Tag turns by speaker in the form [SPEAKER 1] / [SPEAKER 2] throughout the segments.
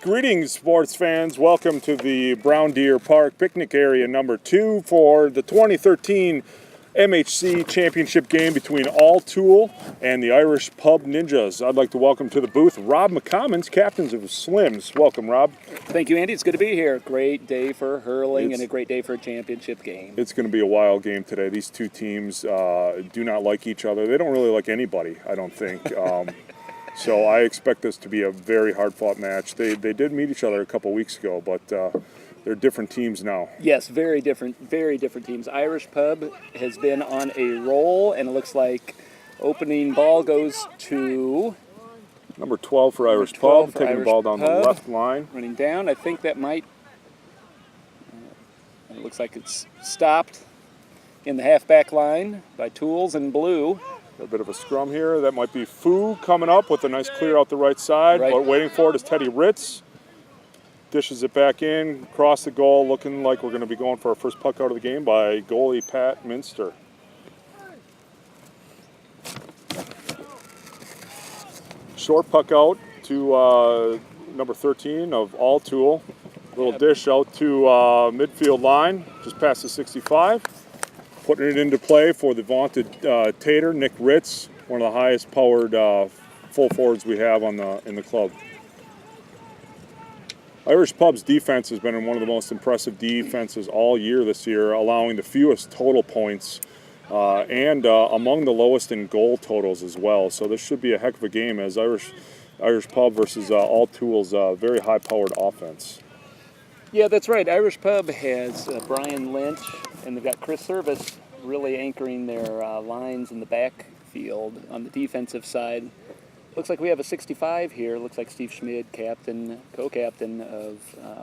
[SPEAKER 1] Greetings, sports fans. Welcome to the Brown Deer Park picnic area number 2 for the 2013 MHC Championship game between All Tool and the Irish Pub Ninjas. I'd like to welcome to the booth Rob McCommons, captains of Slims. Welcome, Rob.
[SPEAKER 2] Thank you, Andy. It's good to be here. Great day for hurling and a great day for a championship game.
[SPEAKER 1] It's going to be a wild game today. These two teams do not like each other. They don't really like anybody, I don't think. So I expect this to be a very hard-fought match. They did meet each other a couple weeks ago, but they're different teams now.
[SPEAKER 2] Yes, very different teams. Irish Pub has been on a roll, and it looks like opening ball goes to
[SPEAKER 1] number 12 for Irish Pub, taking the ball down the left line.
[SPEAKER 2] Running down. I think that might, it looks like it's stopped in the halfback line by Tools in blue.
[SPEAKER 1] A bit of a scrum here. That might be Fu coming up with a nice clear out the right side. But waiting for it is Teddy Ritz. Dishes it back in, across the goal, looking like we're going to be going for our first puck out of the game by goalie Pat Minster. Short puck out to number 13 of All Tool. Little dish out to midfield line, just past the 65. Putting it into play for the vaunted Tater, Nick Ritz, one of the highest powered full forwards we have in the club. Irish Pub's defense has been one of the most impressive defenses all year this year, allowing the fewest total points and among the lowest in goal totals as well. So this should be a heck of a game as Irish Pub versus All Tool's very high-powered offense.
[SPEAKER 2] Yeah, that's right. Irish Pub has Brian Lynch, and they've got Chris Service really anchoring their lines in the backfield on the defensive side. Looks like we have a 65 here. Looks like Steve Schmid, co-captain of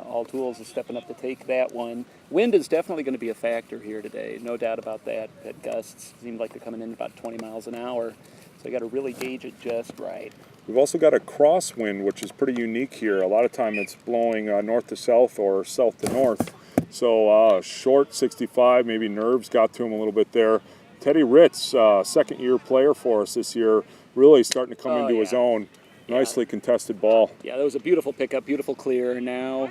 [SPEAKER 2] All Tools, is stepping up to take that one. Wind is definitely going to be a factor here today, no doubt about that. That gusts seem like they're coming in about 20 miles an hour, so you got to really gauge it just right.
[SPEAKER 1] We've also got a crosswind, which is pretty unique here. A lot of time it's blowing north to south or south to north. So short 65, maybe nerves got to him a little bit there. Teddy Ritz, second-year player for us this year, really starting to come into his own. Nicely contested ball.
[SPEAKER 2] Yeah, that was a beautiful pickup, beautiful clear. Now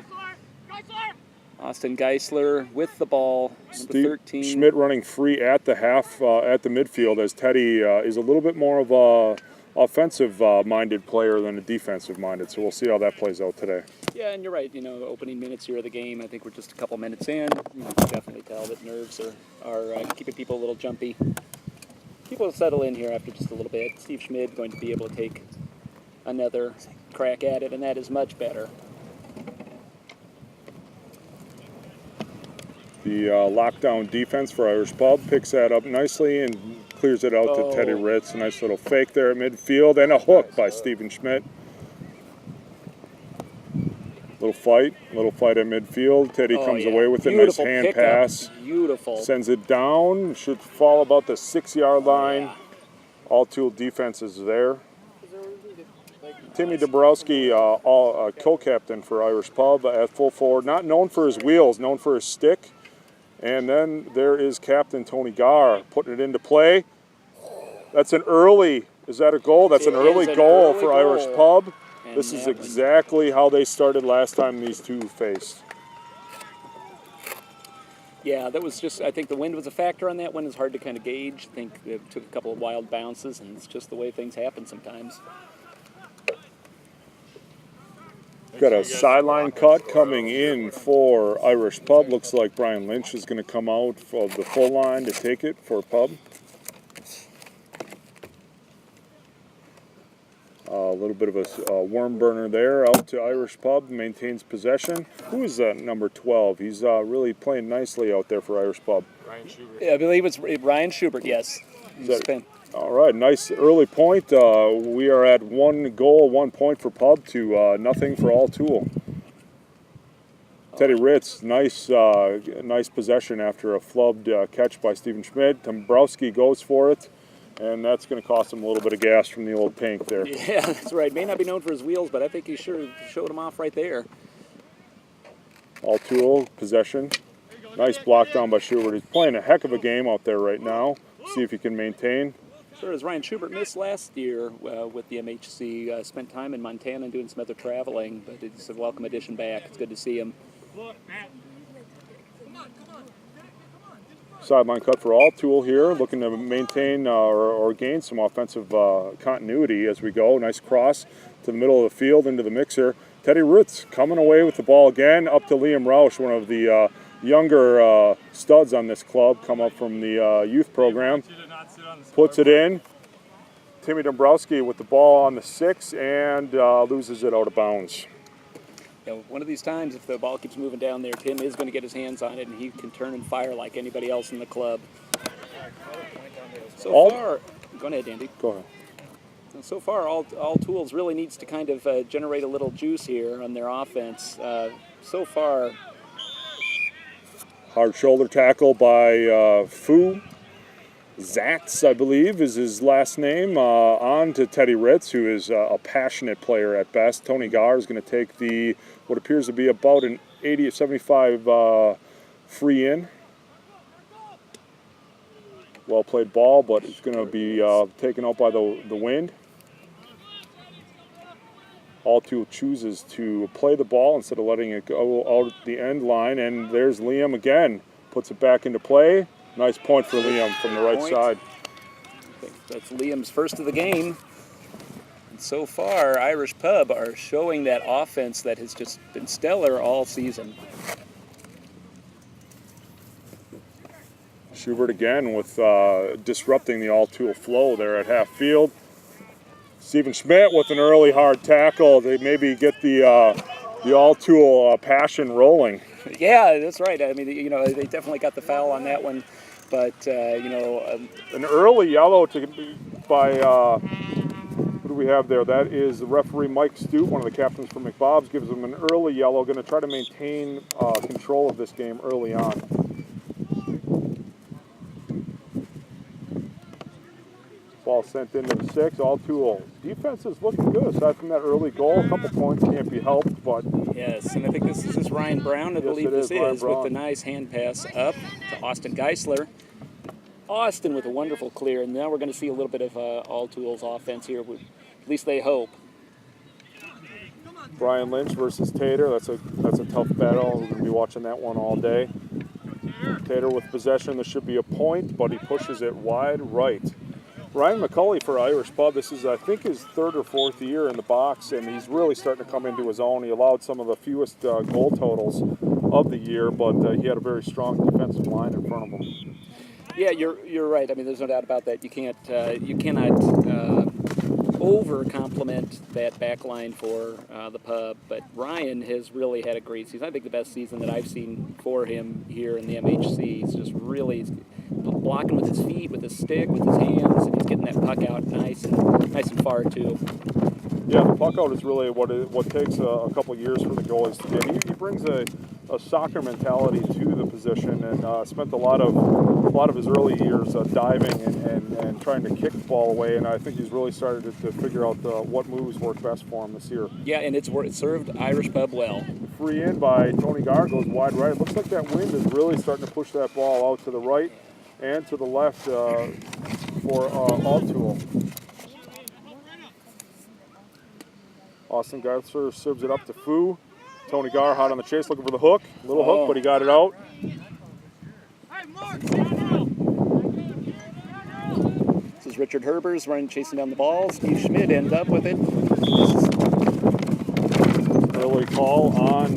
[SPEAKER 2] Austin Geisler with the ball, number 13.
[SPEAKER 1] Schmidt running free at the half, at the midfield, as Teddy is a little bit more of a offensive-minded player than a defensive-minded. So we'll see how that plays out today.
[SPEAKER 2] Yeah, and you're right. You know, the opening minutes here of the game, I think we're just a couple minutes in. You can definitely tell that nerves are keeping people a little jumpy. People will settle in here after just a little bit. Steve Schmid going to be able to take another crack at it, and that is much better. The
[SPEAKER 1] lockdown defense for Irish Pub picks that up nicely and clears it out to Teddy Ritz. A nice little fake there at midfield and a hook by Steven Schmidt. Little fight at midfield. Teddy comes away with a nice hand pass.
[SPEAKER 2] Beautiful.
[SPEAKER 1] Sends it down. Should fall about the 6-yard line. All Tool defense is there. Timmy Dabrowski, co-captain for Irish Pub at full forward. Not known for his wheels, known for his stick. And then there is Captain Tony Garr putting it into play. That's an early, is that a goal? That's an early goal for Irish Pub. This is exactly how they started last time these two faced.
[SPEAKER 2] Yeah, that was just, I think the wind was a factor on that one. It's hard to kind of gauge. I think it took a couple of wild bounces, and it's just the way things happen sometimes.
[SPEAKER 1] Got a sideline cut coming in for Irish Pub. Looks like Brian Lynch is going to come out of the full line to take it for Pub. A little bit of a worm burner there out to Irish Pub, maintains possession. Who is that number 12? He's really playing nicely out there for Irish Pub.
[SPEAKER 3] Ryan Schubert.
[SPEAKER 2] Yeah, I believe it's Ryan Schubert, yes.
[SPEAKER 1] All right, nice early point. We are at 1 goal, 1 point for Pub to nothing for All Tool. Teddy Ritz, nice possession after a flubbed catch by Steven Schmidt. Dombrowski goes for it. And that's going to cost him a little bit of gas from the old pink there.
[SPEAKER 2] Yeah, that's right. May not be known for his wheels, but I think he sure showed him off right there.
[SPEAKER 1] All Tool, possession. Nice block down by Schubert. He's playing a heck of a game out there right now. See if he can maintain.
[SPEAKER 2] Sure, as Ryan Schubert missed last year with the MHC, spent time in Montana and doing some other traveling, but it's a welcome addition back. It's good to see him.
[SPEAKER 1] Sideline cut for All-Tool here, looking to maintain or gain some offensive continuity as we go. Nice cross to the middle of the field into the mixer. Teddy Ritz coming away with the ball again, up to Liam Roush, one of the younger studs on this club, come up from the youth program. Puts it in. Timmy Dombrowski with the ball on the 6 and loses it out of bounds.
[SPEAKER 2] You know, one of these times, if the ball keeps moving down there, Tim is going to get his hands on it, and he can turn and fire like anybody else in the club. So far, go ahead, Andy.
[SPEAKER 1] Go ahead.
[SPEAKER 2] So far, all Tools really needs to kind of generate a little juice here on their offense. So far,
[SPEAKER 1] hard shoulder tackle by Fu. Zatz, I believe, is his last name. On to Teddy Ritz, who is a passionate player at best. Tony Gar is going to take what appears to be about an 80-75 free in. Well played ball, but it's going to be taken out by the wind. All-Tool chooses to play the ball instead of letting it go out at the end line, and there's Liam again. Puts it back into play. Nice point for Liam from the right side.
[SPEAKER 2] I think that's Liam's first of the game. And so far, Irish Pub are showing that offense that has just been stellar all season.
[SPEAKER 1] Schubert again with disrupting the All-Tool flow there at half field. Stephen Schmidt with an early hard tackle. They maybe get the All-Tool passion rolling.
[SPEAKER 2] Yeah, that's right. I mean, you know, they definitely got the foul on that one. But, you know...
[SPEAKER 1] an early yellow by, who do we have there? That is the referee Mike Stute, one of the captains for McBob's, gives them an early yellow. Going to try to maintain control of this game early on. Ball sent into the 6, All-Tool. Defense is looking good, aside from that early goal. A couple points can't be helped, but...
[SPEAKER 2] Yes, and I think this is Ryan Brown, I believe this is, with the nice hand pass up to Austin Geisler. Austin with a wonderful clear, and now we're going to see a little bit of All-Tool's offense here, at least they hope.
[SPEAKER 1] Brian Lynch versus Tater, that's a tough battle. We're going to be watching that one all day. Tater with possession, this should be a point, but he pushes it wide right. Ryan McCulley for Irish Pub, this is I think his 3rd or 4th year in the box, and he's really starting to come into his own. He allowed some of the fewest goal totals of the year, but he had a very strong defensive line in front of him.
[SPEAKER 2] Yeah, you're right. I mean, there's no doubt about that. You cannot over compliment that back line for the Pub, but Ryan has really had a great season. I think the best season that I've seen for him here in the MHC. He's just really blocking with his feet, with his stick, with his hands, and he's getting that puck out nice and far too.
[SPEAKER 1] Yeah, the puck out is really what takes a couple of years for the goalies to get. He brings a soccer mentality to the position, and spent a lot of his early years diving and trying to kick the ball away. And I think he's really started to figure out what moves work best for him this year.
[SPEAKER 2] Yeah, and it served Irish Pub well.
[SPEAKER 1] Free in by Tony Gar goes wide right. It looks like that wind is really starting to push that ball out to the right and to the left for All-Tool. Austin Geisler serves it up to Fu. Tony Gar hot on the chase, looking for the hook. Little hook, but he got it out.
[SPEAKER 2] This is Richard Herbers chasing down the ball. Steve Schmidt ends up with it.
[SPEAKER 1] Early call on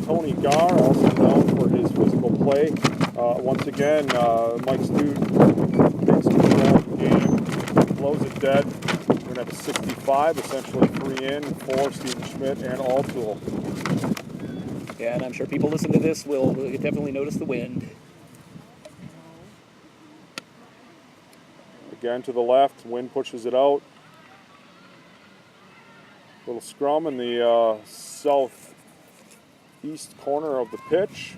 [SPEAKER 1] Tony Gar, also known for his physical play. Once again, Mike Stute takes control of the game, blows it dead. We're going to have a 65, essentially free in for Stephen Schmidt and All-Tool.
[SPEAKER 2] Yeah, and I'm sure people listening to this will definitely notice the wind.
[SPEAKER 1] Again to the left, wind pushes it out. Little scrum in the southeast corner of the pitch.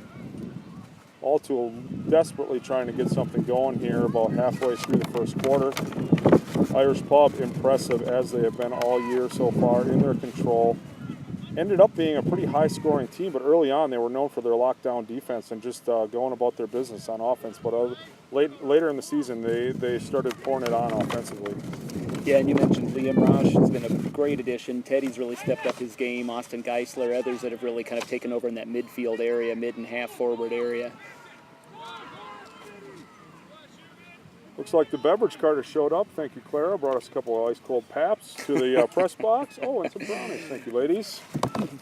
[SPEAKER 1] All-Tool desperately trying to get something going here about halfway through the first quarter. Irish Pub impressive as they have been all year so far, in their control. ended up being a pretty high-scoring team, but early on they were known for their lockdown defense and just going about their business on offense. But later in the season, they started pouring it on offensively.
[SPEAKER 2] Yeah, and you mentioned Liam Roush has been a great addition. Teddy's really stepped up his game. Austin Geisler, others that have really kind of taken over in that midfield area, mid and half forward area.
[SPEAKER 1] Looks like the beverage cart has showed up. Thank you, Clara. Brought us a couple of ice-cold Paps to the press box. Oh, and some brownies. Thank you, ladies.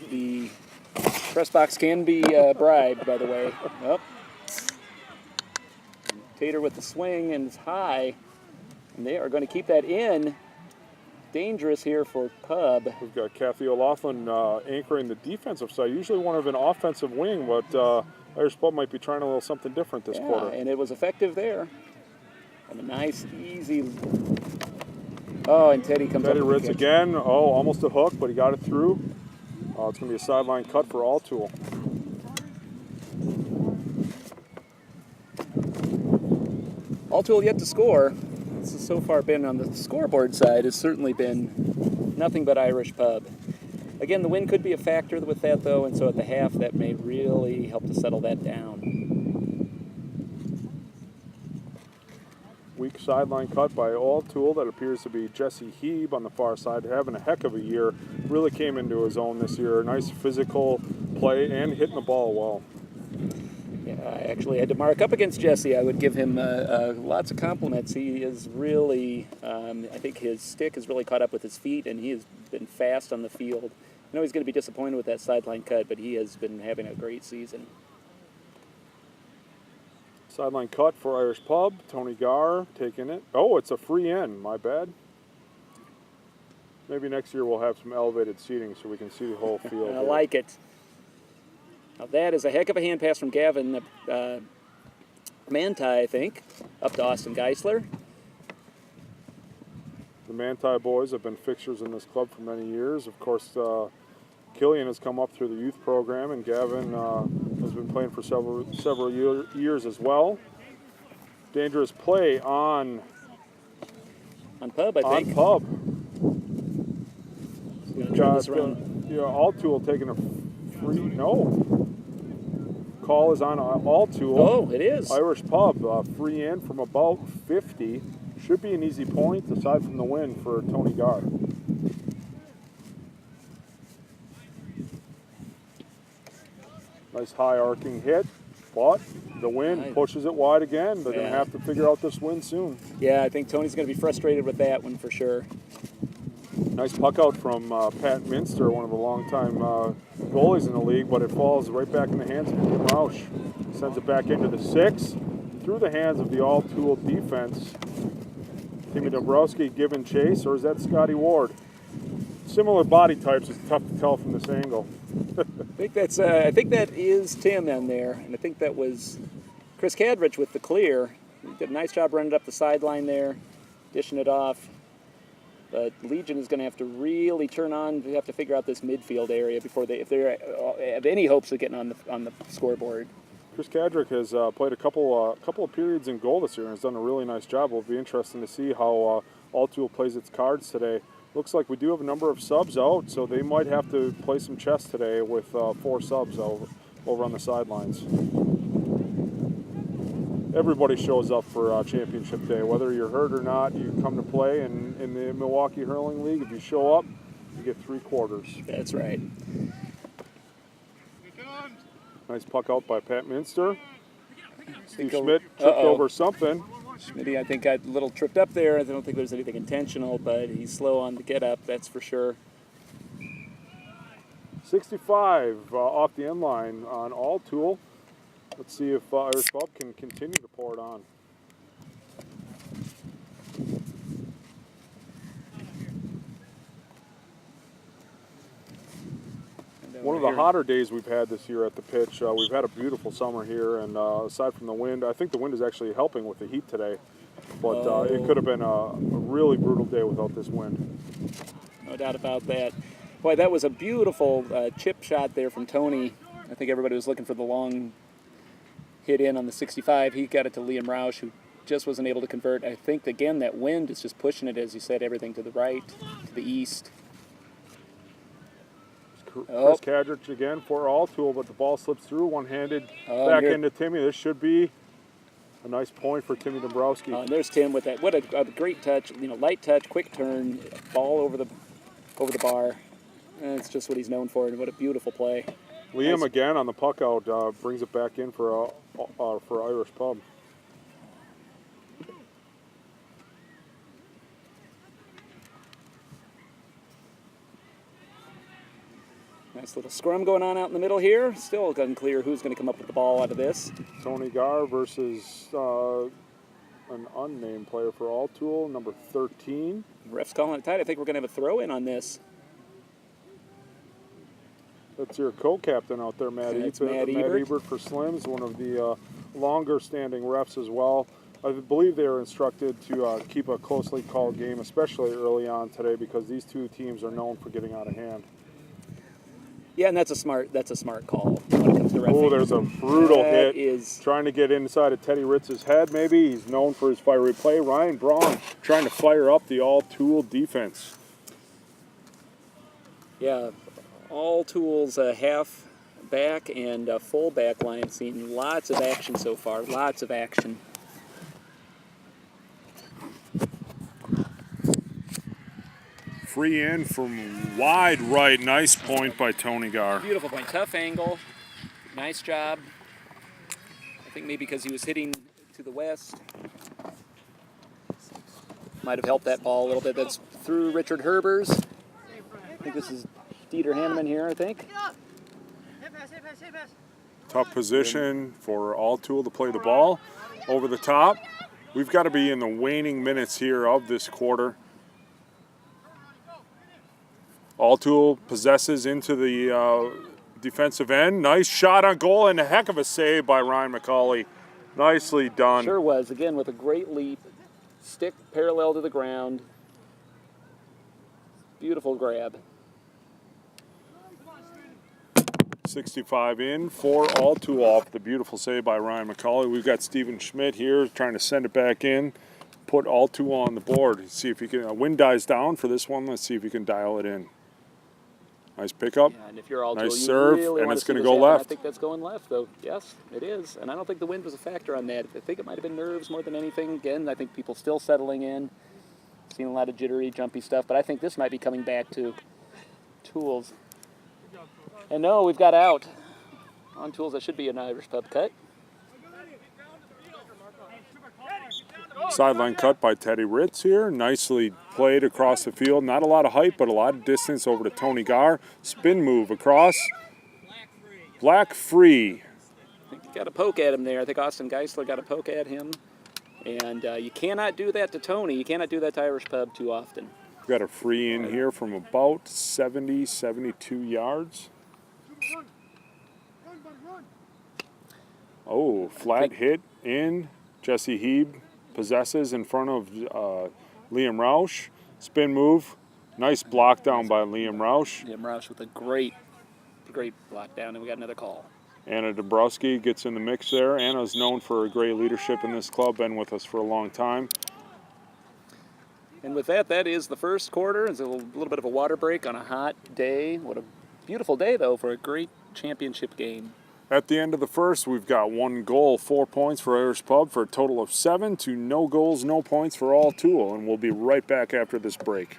[SPEAKER 2] The press box can be bribed, by the way. Oh. Tater with the swing and it's high. And they are going to keep that in. Dangerous here for Pub.
[SPEAKER 1] We've got Kathy O'Loughlin anchoring the defensive side. Usually one of an offensive wing, but Irish Pub might be trying a little something different this quarter.
[SPEAKER 2] And it was effective there. And a nice, easy... Oh, and Teddy comes up with
[SPEAKER 1] Ritz again. Oh, almost a hook, but he got it through. It's going to be a sideline cut for Altool.
[SPEAKER 2] Altool yet to score. This has so far been on the scoreboard side has certainly been nothing but Irish Pub. Again, the wind could be a factor with that, though, and so at the half, that may really help to settle that down.
[SPEAKER 1] Weak sideline cut by Altool. That appears to be Jesse Heeb on the far side, having a heck of a year. Really came into his own this year. Nice physical play and hitting the ball well.
[SPEAKER 2] Yeah, I actually had to mark up against Jesse. I would give him lots of compliments. He is really, I think his stick has really caught up with his feet, and he has been fast on the field. I know he's going to be disappointed with that sideline cut, but he has been having a great season.
[SPEAKER 1] Sideline cut for Irish Pub. Tony Garr taking it. Oh, it's a free in. My bad. Maybe next year we'll have some elevated seating so we can see the whole field.
[SPEAKER 2] I like it. Now that is a heck of a hand pass from Gavin Manti, I think, up to Austin Geisler.
[SPEAKER 1] The Manti boys have been fixtures in this club for many years. Of course, Killian has come up through the youth program, and Gavin has been playing for several years as well. Dangerous play on
[SPEAKER 2] Pub, I think.
[SPEAKER 1] On Pub.
[SPEAKER 2] We've got this around.
[SPEAKER 1] Altool taking a free. No. Call is on Altool.
[SPEAKER 2] Oh, it is.
[SPEAKER 1] Irish Pub, free in from about 50. Should be an easy point, aside from the win for Tony Garr. Nice high arcing hit, but the wind pushes it wide again. They're going to have to figure out this win soon.
[SPEAKER 2] Yeah, I think Tony's going to be frustrated with that one for sure.
[SPEAKER 1] Nice puck out from Pat Minster, one of the longtime goalies in the league, but it falls right back in the hands of Liam Roush. Sends it back into the 6, through the hands of the Altool defense. Timmy Dombrowski giving chase, or is that Scotty Ward? Similar body types, it's tough to tell from this angle.
[SPEAKER 2] I think that is Tim in there, and I think that was Chris Cadrich with the clear. He did a nice job running up the sideline there, dishing it off. But Legion is going to have to really turn on. They have to figure out this midfield area before if they have any hopes of getting on the scoreboard.
[SPEAKER 1] Chris Cadrick has played a couple of periods in goal this year and has done a really nice job. It'll be interesting to see how Altool plays its cards today. Looks like we do have a number of subs out, so they might have to play some chess today with 4 subs over on the sidelines. Everybody shows up for championship day. Whether you're hurt or not, you come to play. And in the Milwaukee Hurling League, if you show up, you get 3 quarters.
[SPEAKER 2] That's right.
[SPEAKER 1] Nice puck out by Pat Minster. Steve Schmidt tripped over something.
[SPEAKER 2] Schmidt, I think, got a little tripped up there. I don't think there's anything intentional, but he's slow on the get up, that's for sure.
[SPEAKER 1] 65 off the end line on Altool. Let's see if Irish Pub can continue to pour it on. One of the hotter days we've had this year at the pitch. We've had a beautiful summer here, and aside from the wind, I think the wind is actually helping with the heat today. But it could have been a really brutal day without this wind.
[SPEAKER 2] No doubt about that. Boy, that was a beautiful chip shot there from Tony. I think everybody was looking for the long hit in on the 65. He got it to Liam Roush, who just wasn't able to convert. I think, again, that wind is just pushing it, as you said, everything to the right, to the east.
[SPEAKER 1] Chris Kadrich again for Altool, but the ball slips through one-handed back into Timmy. This should be a nice point for Timmy Dombrowski.
[SPEAKER 2] And there's Tim with that. What a great touch. You know, light touch, quick turn, ball over the bar. And it's just what he's known for, and what a beautiful play.
[SPEAKER 1] Liam again on the puck out brings it back in for Irish Pub.
[SPEAKER 2] Nice little scrum going on out in the middle here. Still unclear who's going to come up with the ball out of this.
[SPEAKER 1] Tony Gar versus an unnamed player for Altool, number 13.
[SPEAKER 2] Ref's calling it tight. I think we're going to have a throw-in on this.
[SPEAKER 1] That's your co-captain out there, Matt Ebert.
[SPEAKER 2] Matt Ebert
[SPEAKER 1] for Slims, one of the longer-standing refs as well. I believe they were instructed to keep a closely called game, especially early on today, because these two teams are known for getting out of hand.
[SPEAKER 2] Yeah, and that's a smart call when it comes to refereeing.
[SPEAKER 1] Oh, there's a brutal hit.
[SPEAKER 2] Is
[SPEAKER 1] trying to get inside of Teddy Ritz's head, maybe. He's known for his fiery play. Ryan Braun trying to fire up the All-Tool defense.
[SPEAKER 2] Yeah, All-Tool's half back and full back line seen lots of action so far. Lots of action.
[SPEAKER 1] Free in from wide right. Nice point by Tony Gar.
[SPEAKER 2] Beautiful point. Tough angle. Nice job. I think maybe because he was hitting to the west. Might have helped that ball a little bit. That's through Richard Herbers. I think this is Dieter Hanneman here, I think.
[SPEAKER 1] Tough position for Altool to play the ball. Over the top. We've got to be in the waning minutes here of this quarter. Altool possesses into the defensive end. Nice shot on goal and a heck of a save by Ryan McCauley. Nicely done.
[SPEAKER 2] Sure was. Again, with a great leap. Stick parallel to the ground. Beautiful grab.
[SPEAKER 1] 65 in for Altool off the beautiful save by Ryan McCauley. We've got Steven Schmidt here trying to send it back in. Put Altool on the board. See if he can. Wind dies down for this one. Let's see if he can dial it in. Nice pickup.
[SPEAKER 2] Yeah, and if you're Altool,
[SPEAKER 1] nice
[SPEAKER 2] you
[SPEAKER 1] serve,
[SPEAKER 2] really
[SPEAKER 1] and it's going to
[SPEAKER 2] go
[SPEAKER 1] left.
[SPEAKER 2] I think that's going left, though. Yes, it is. And I don't think the wind was a factor on that. I think it might have been nerves more than anything. Again, I think people still settling in. Seen a lot of jittery, jumpy stuff. But I think this might be coming back to Tools. And no, we've got out. On Tools, that should be an Irish Pub cut.
[SPEAKER 1] Sideline cut by Teddy Ritz here. Nicely played across the field. Not a lot of height, but a lot of distance over to Tony Gar. Spin move across. Black free.
[SPEAKER 2] I think you got a poke at him there. I think Austin Geisler got a poke at him. And you cannot do that to Tony. You cannot do that to Irish Pub too often.
[SPEAKER 1] Got a free in here from about 70, 72 yards. Oh, flat hit in. Jesse Heeb possesses in front of Liam Roush. Spin move. Nice block down by Liam Roush.
[SPEAKER 2] Liam Roush with a great block down, and we got another call.
[SPEAKER 1] Anna Dabrowski gets in the mix there. Anna's known for a great leadership in this club, been with us for a long time.
[SPEAKER 2] And with that, that is the first quarter. It's a little bit of a water break on a hot day. What a beautiful day, though, for a great championship game.
[SPEAKER 1] At the end of the first, we've got 1 goal, 4 points for Irish Pub for a total of 7 to no goals, no points for Altool. And we'll be right back after this break.